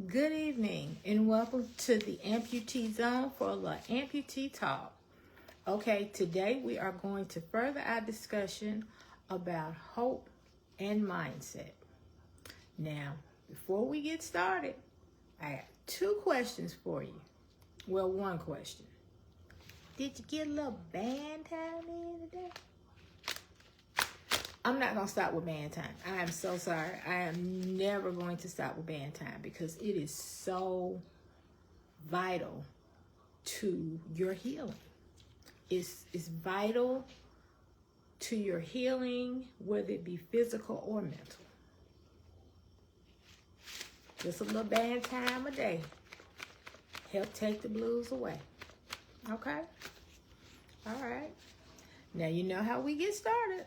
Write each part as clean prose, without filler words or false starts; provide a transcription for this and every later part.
Good evening and welcome to the Amputee Zone for the Amputee Talk. Okay, today we are going to further our discussion about hope and mindset. Now, before we get started, I have two questions for you. Well, one question. Did you get a little band time in today? I'm not going to stop with band time. I am so sorry. I am never going to stop with band time because it is so vital to your healing. It's vital to your healing, whether it be physical or mental. Just a little band time a day. Help take the blues away. Okay? All right. Now you know how we get started.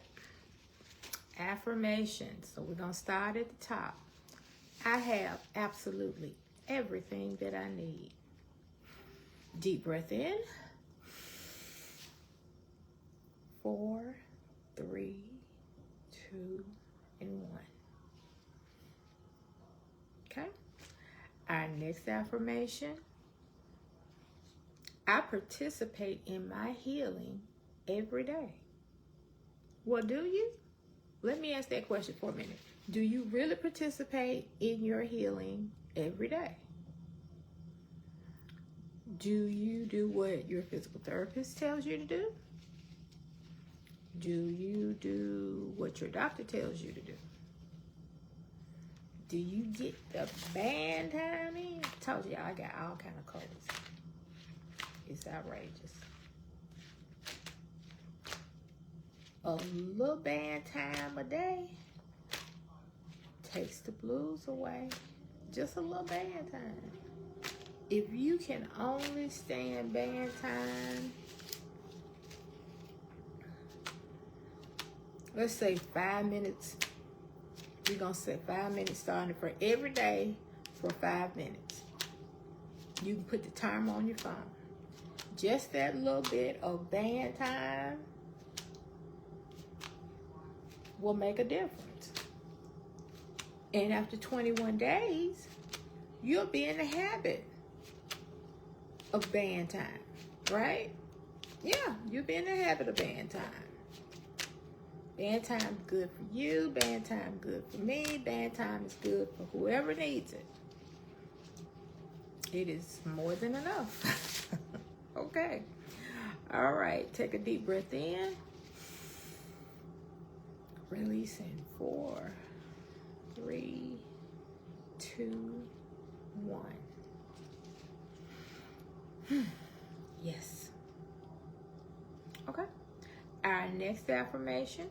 Affirmations. So we're going to start at the top. I have absolutely everything that I need. Deep breath in. 4, 3, 2, and 1. Okay? Our next affirmation. I participate in my healing every day. Well, do you? Let me ask that question for a minute. Do you really participate in your healing every day? Do you do what your physical therapist tells you to do? Do you do what your doctor tells you to do? Do you get the band time in? I told you I got all kind of colors. It's outrageous. A little band time a day takes the blues away. Just a little band time. If you can only stand band time, let's say 5 minutes. We're going to say 5 minutes starting for every day for 5 minutes. You can put the timer on your phone. Just that little bit of band time will make a difference. And after 21 days, you'll be in the habit of band time, right? Yeah, you'll be in the habit of band time. Band time good for you. Band time good for me. Band time is good for whoever needs it. It is more than enough. Okay. All right. Take a deep breath in. Releasing 4, 3, 2, 1. Yes. Okay. Our next affirmation.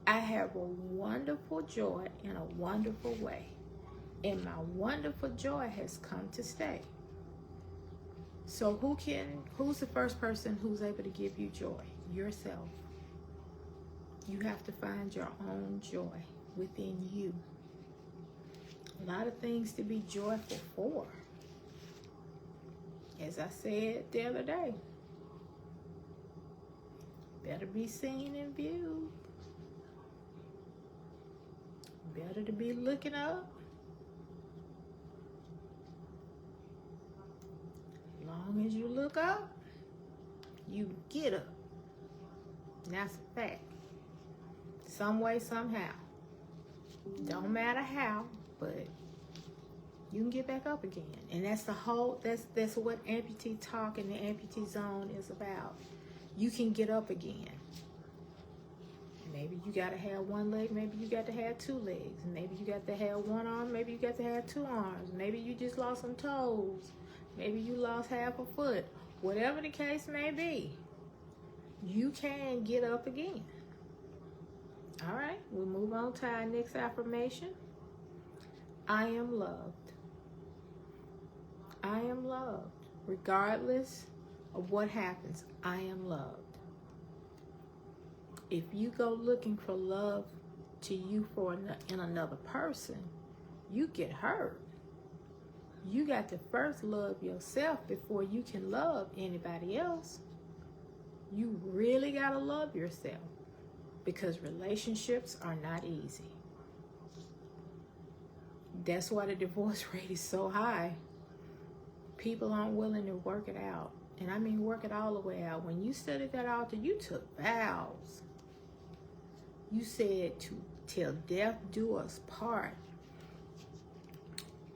I have a wonderful joy in a wonderful way. And my wonderful joy has come to stay. So who's the first person who's able to give you joy? Yourself. You have to find your own joy within you. A lot of things to be joyful for. As I said the other day, better be seen and viewed. Better to be looking up. As long as you look up, you get up. That's a fact. Some way, somehow. Don't matter how, but you can get back up again. And that's what Amputee Talk and the Amputee Zone is about. You can get up again. Maybe you got to have one leg. Maybe you got to have 2 legs. Maybe you got to have 1 arm. Maybe you got to have 2 arms. Maybe you just lost some toes. Maybe you lost half a foot. Whatever the case may be, you can get up again. All right, we'll move on to our next affirmation. I am loved. I am loved. Regardless of what happens, I am loved. If you go looking for love to you in another person, you get hurt. You got to first love yourself before you can love anybody else. You really got to love yourself because relationships are not easy. That's why the divorce rate is so high. People aren't willing to work it out. And I mean work it all the way out. When you stood at that altar, you took vows. You said to till death do us part.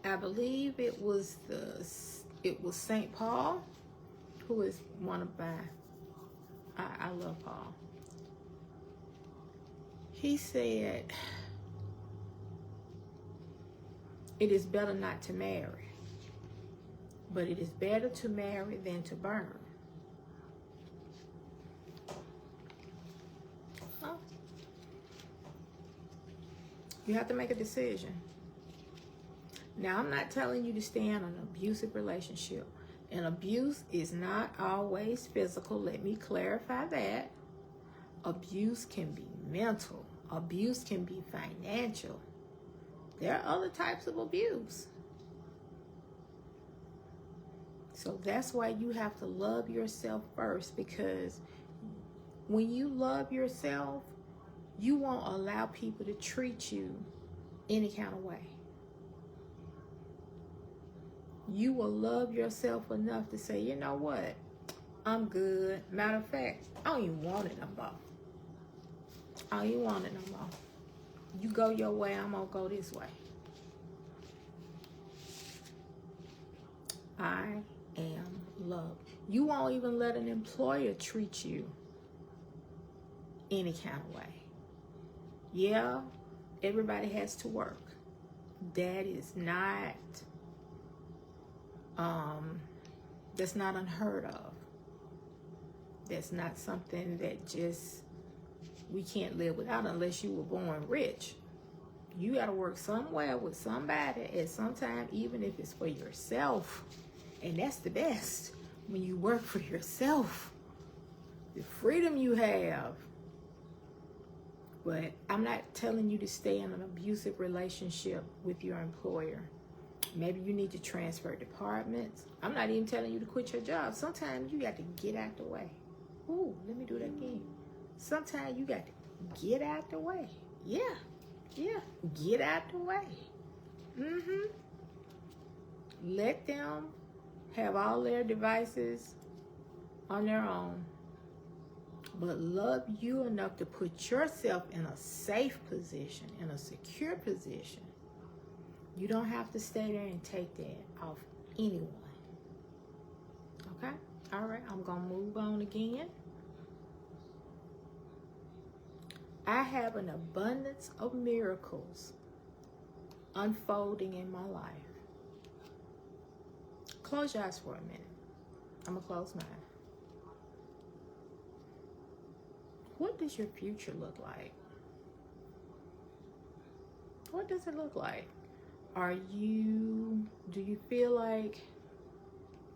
I believe it was St. Paul, who is one of my, I love Paul. He said, it is better not to marry, but it is better to marry than to burn. Huh? You have to make a decision. Now, I'm not telling you to stay in an abusive relationship. And abuse is not always physical. Let me clarify that. Abuse can be mental. Abuse can be financial. There are other types of abuse. So that's why you have to love yourself first, because when you love yourself, you won't allow people to treat you any kind of way. You will love yourself enough to say, you know what? I'm good. Matter of fact, I don't even want it no more. I don't even want it no more. You go your way, I'm going to go this way. I am loved. You won't even let an employer treat you any kind of way. Yeah, everybody has to work. That is not, that's not unheard of. That's not something that just we can't live without unless you were born rich. You got to work somewhere with somebody at some time, even if it's for yourself. And that's the best, when you work for yourself. The freedom you have. But I'm not telling you to stay in an abusive relationship with your employer. Maybe you need to transfer departments. I'm not even telling you to quit your job. Sometimes you got to get out the way. Ooh, let me do that again. Sometimes you got to get out the way. Yeah, get out the way. Let them have all their devices on their own. But love you enough to put yourself in a safe position, in a secure position. You don't have to stay there and take that off anyone. Okay? All right, I'm going to move on again. I have an abundance of miracles unfolding in my life. Close your eyes for a minute. I'm going to close mine. What does your future look like? What does it look like? Do you feel like,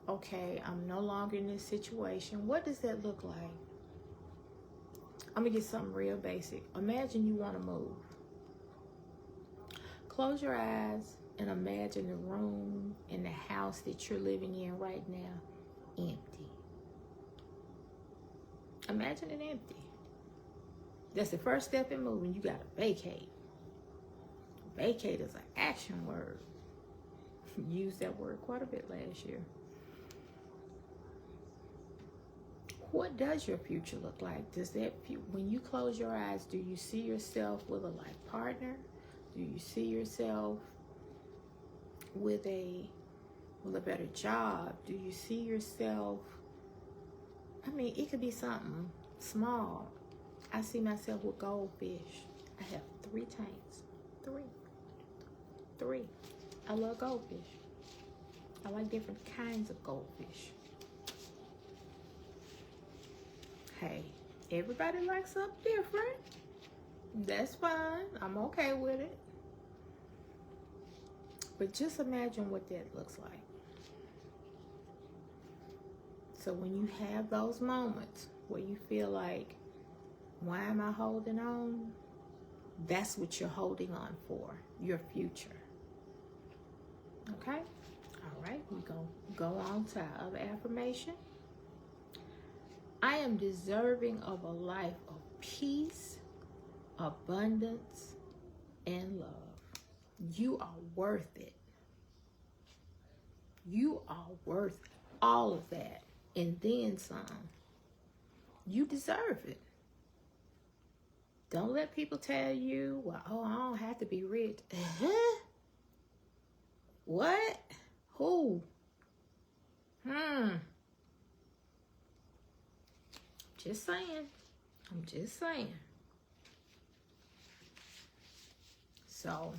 okay, I'm no longer in this situation? What does that look like? I'm going to get something real basic. Imagine you want to move. Close your eyes and imagine the room in the house that you're living in right now empty. Imagine it empty. That's the first step in moving. You got to vacate. Vacate is an action word. Used that word quite a bit last year. What does your future look like? When you close your eyes, do you see yourself with a life partner? Do you see yourself with a better job? Do you see yourself? I mean, it could be something small. I see myself with goldfish. I have 3 tanks. 3. I love goldfish. I like different kinds of goldfish. Hey, everybody likes something different. That's fine. I'm okay with it. But just imagine what that looks like. So when you have those moments where you feel like, why am I holding on? That's what you're holding on for, your future. Okay? All right, we're going to go on to our other affirmation. I am deserving of a life of peace, abundance, and love. You are worth it. You are worth all of that and then some. You deserve it. Don't let people tell you, well, oh, I don't have to be rich. What? Who? Just saying. I'm just saying. So,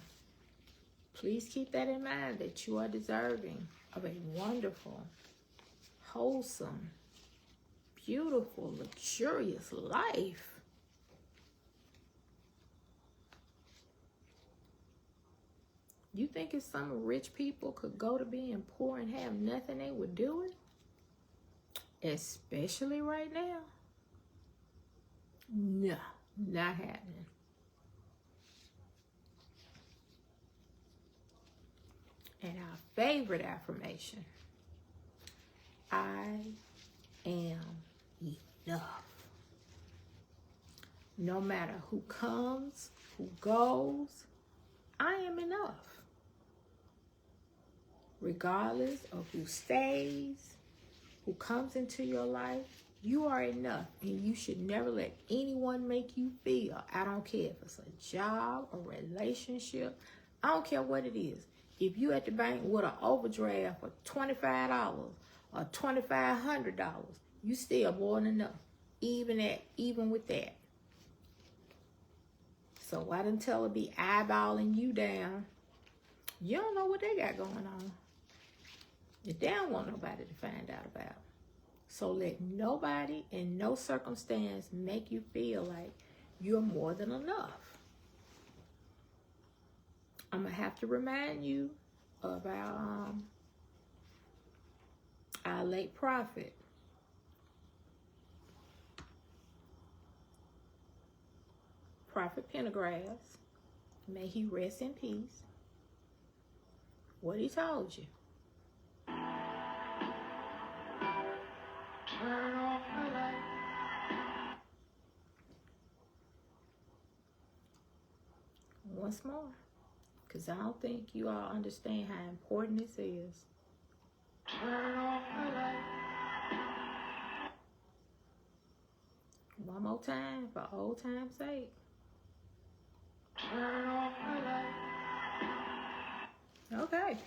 please keep that in mind, that you are deserving of a wonderful, wholesome, beautiful, luxurious life. You think if some rich people could go to being poor and have nothing, they would do it? Especially right now? No, not happening. And our favorite affirmation, I am enough. No matter who comes, who goes, I am enough. Regardless of who stays, who comes into your life, you are enough. And you should never let anyone make you feel, I don't care if it's a job, a relationship, I don't care what it is. If you at the bank with an overdraft for $25 or $2,500, you still more than enough, even with that. So why didn't tell her be eyeballing you down? You don't know what they got going on. They don't want nobody to find out about. So let nobody in no circumstance make you feel like you're more than enough. I'm going to have to remind you of our late prophet. Prophet Pendergrass. May he rest in peace. What he told you. Turn off the light. Once more. Because I don't think you all understand how important this is. Turn off the light. One more time for old time's sake. Turn off the light. Okay.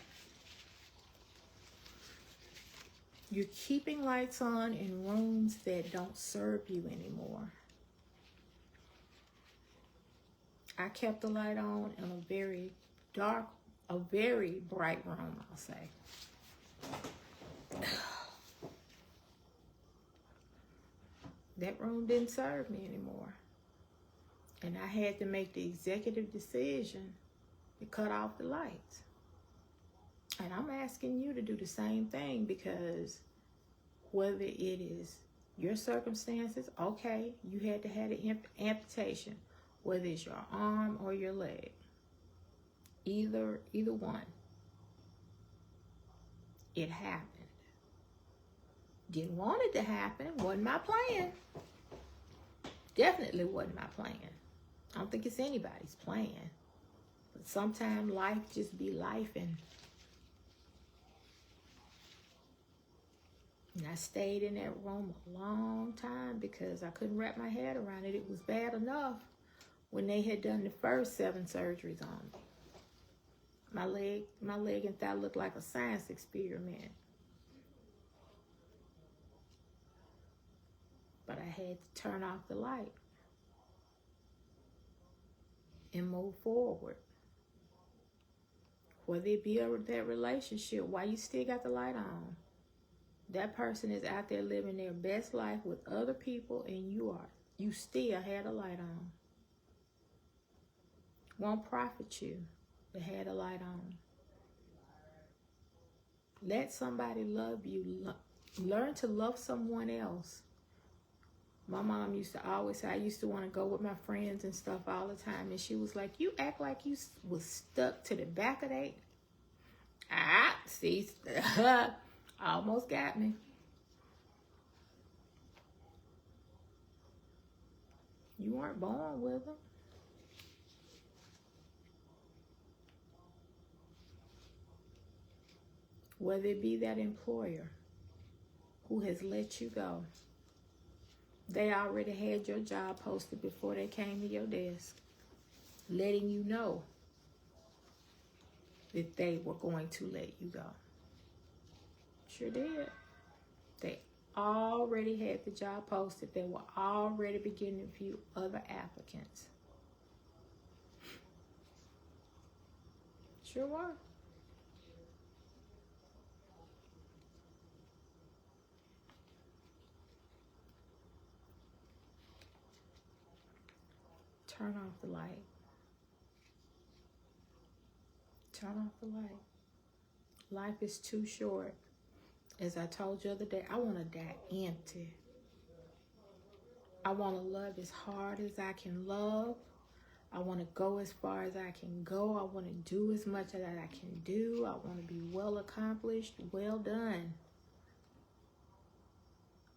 You're keeping lights on in rooms that don't serve you anymore. I kept the light on in a very dark, a very bright room, I'll say. That room didn't serve me anymore. And I had to make the executive decision to cut off the lights. And I'm asking you to do the same thing, because whether it is your circumstances, okay, you had to have an amputation, whether it's your arm or your leg, either one, it happened. Didn't want it to happen, wasn't my plan. Definitely wasn't my plan. I don't think it's anybody's plan. But sometimes life just be life, and I stayed in that room a long time because I couldn't wrap my head around it. It was bad enough when they had done the first 7 surgeries on me. My leg and thigh looked like a science experiment. But I had to turn off the light and move forward. Whether it be that relationship, why you still got the light on? That person is out there living their best life with other people, and you still had a light on. Won't profit you to have a light on. Let somebody love you. Learn to love someone else. My mom used to always say, I used to want to go with my friends and stuff all the time. And she was like, you act like you was stuck to the back of that. See, almost got me. You weren't born with them. Whether it be that employer who has let you go. They already had your job posted before they came to your desk, letting you know that they were going to let you go. Sure did. They already had the job posted. They were already beginning to view other applicants. Sure were. Turn off the light. Turn off the light. Life is too short. As I told you the other day, I want to die empty. I want to love as hard as I can love. I want to go as far as I can go. I want to do as much as I can do. I want to be well accomplished, well done.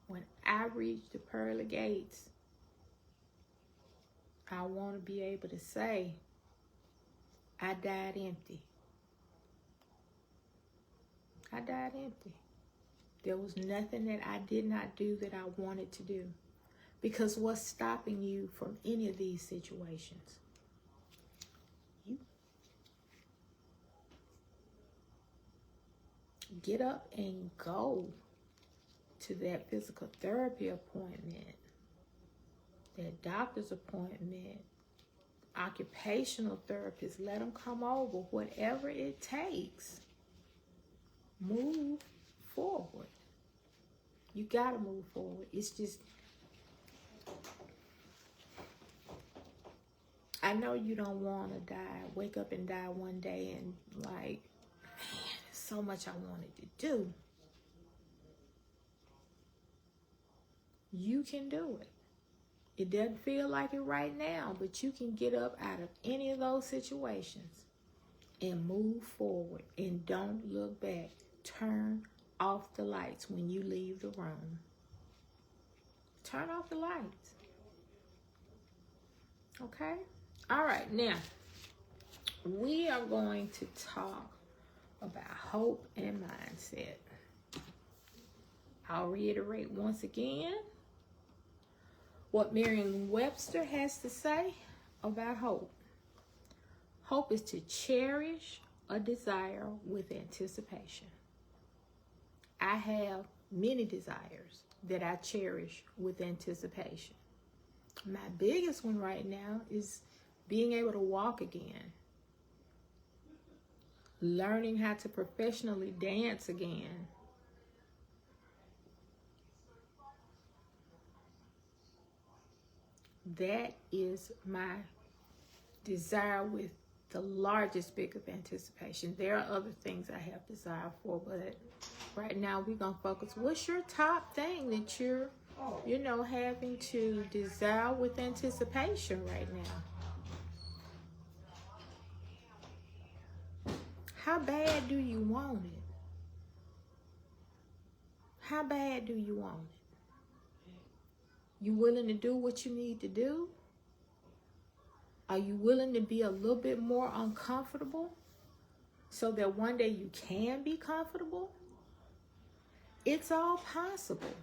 When I reach the pearly gates, I want to be able to say, I died empty. I died empty. There was nothing that I did not do that I wanted to do. Because what's stopping you from any of these situations? You. Get up and go to that physical therapy appointment, that doctor's appointment, occupational therapist. Let them come over, whatever it takes. Move forward. You gotta move forward. It's just, I know you don't want to die, wake up and die one day and like, man, there's so much I wanted to do. You can do it. It doesn't feel like it right now, but you can get up out of any of those situations and move forward and don't look back. Turn off the lights when you leave the room. Turn off the lights. Okay? All right, now we are going to talk about hope and mindset. I'll reiterate once again what Merriam-Webster has to say about hope. Hope is to cherish a desire with anticipation. I have many desires that I cherish with anticipation. My biggest one right now is being able to walk again. Learning how to professionally dance again. That is my desire with the largest bit of anticipation. There are other things I have desire for, but right now we're going to focus. What's your top thing that you're, having to desire with anticipation right now? How bad do you want it? How bad do you want it? You willing to do what you need to do? Are you willing to be a little bit more uncomfortable so that one day you can be comfortable? It's all possible.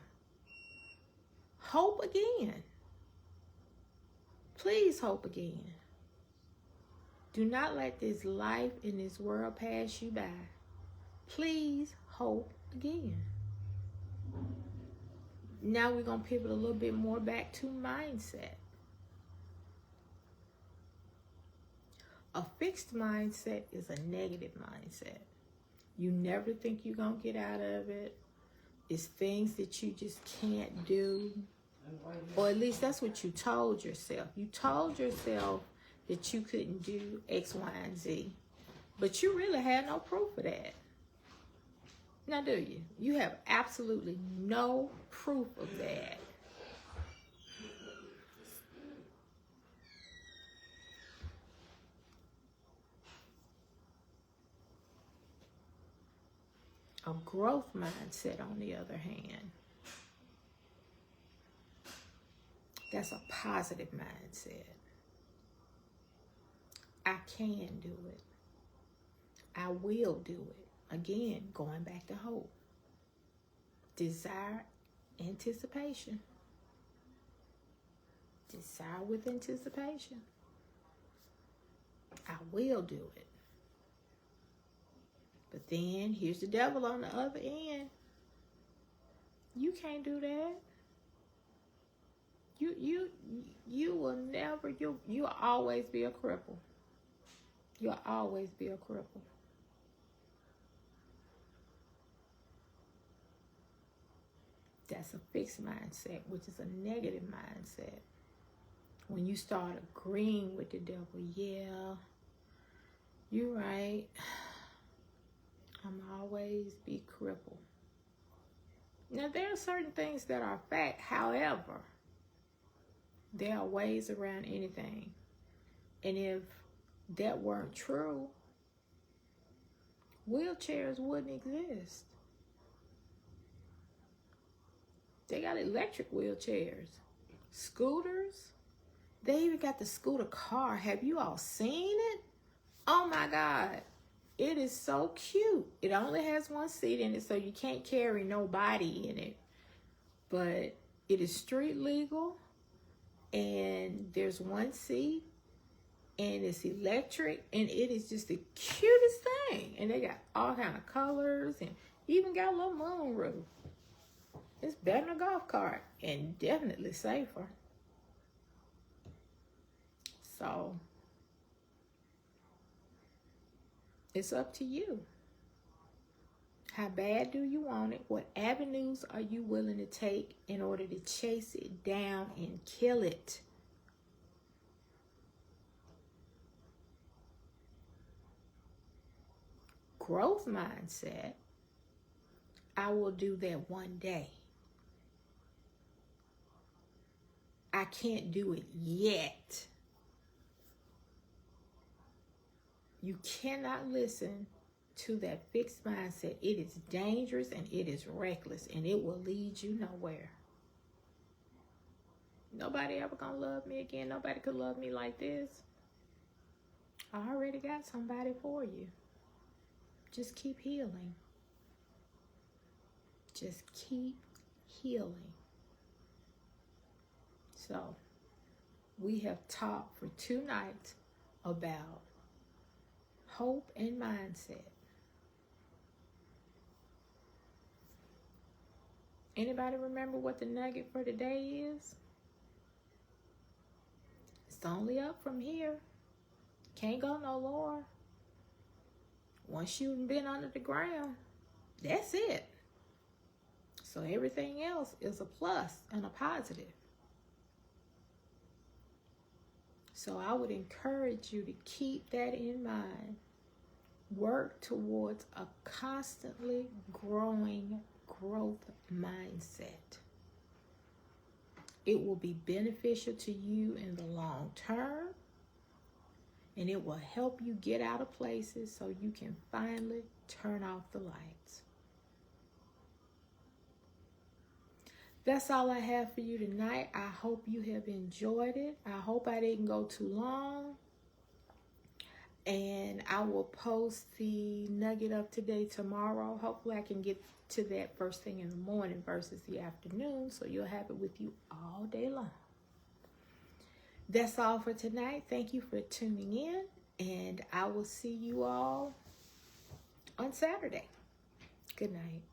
Hope again. Please hope again. Do not let this life in this world pass you by. Please hope again. Now we're going to pivot a little bit more back to mindset. A fixed mindset is a negative mindset. You never think you're going to get out of it. It's things that you just can't do. Or at least that's what you told yourself. You told yourself that you couldn't do X, Y, and Z. But you really had no proof of that. Now, do you? You have absolutely no proof of that. A growth mindset, on the other hand, that's a positive mindset. I can do it. I will do it. Again, going back to hope. Desire, anticipation. Desire with anticipation. I will do it. But then here's the devil on the other end. You can't do that. You will never, you'll always be a cripple. You'll always be a cripple. That's a fixed mindset, which is a negative mindset. When you start agreeing with the devil, yeah, you're right. I'm always be crippled. Now, there are certain things that are fact. However, there are ways around anything. And if that weren't true, wheelchairs wouldn't exist. They got electric wheelchairs, scooters. They even got the scooter car. Have you all seen it? Oh my God. It is so cute. It only has one seat in it, so you can't carry nobody in it. But it is street legal, and there's one seat, and it's electric, and it is just the cutest thing. And they got all kind of colors, and even got a little moon roof. It's better than a golf cart, and definitely safer. So, it's up to you. How bad do you want it? What avenues are you willing to take in order to chase it down and kill it? Growth mindset. I will do that one day. I can't do it yet. You cannot listen to that fixed mindset. It is dangerous and it is reckless, and it will lead you nowhere. Nobody ever gonna love me again. Nobody could love me like this. I already got somebody for you. Just keep healing. Just keep healing. So, we have talked for 2 nights about hope and mindset. Anybody remember what the nugget for today is? It's only up from here. Can't go no lower. Once you've been under the ground, that's it. So everything else is a plus and a positive. So I would encourage you to keep that in mind. Work towards a constantly growing growth mindset. It will be beneficial to you in the long term, and it will help you get out of places so you can finally turn off the lights. That's all I have for you tonight. I hope you have enjoyed it. I hope I didn't go too long. And I will post the nugget of today tomorrow. Hopefully I can get to that first thing in the morning versus the afternoon, so you'll have it with you all day long. That's all for tonight. Thank you for tuning in, and I will see you all on Saturday. Good night.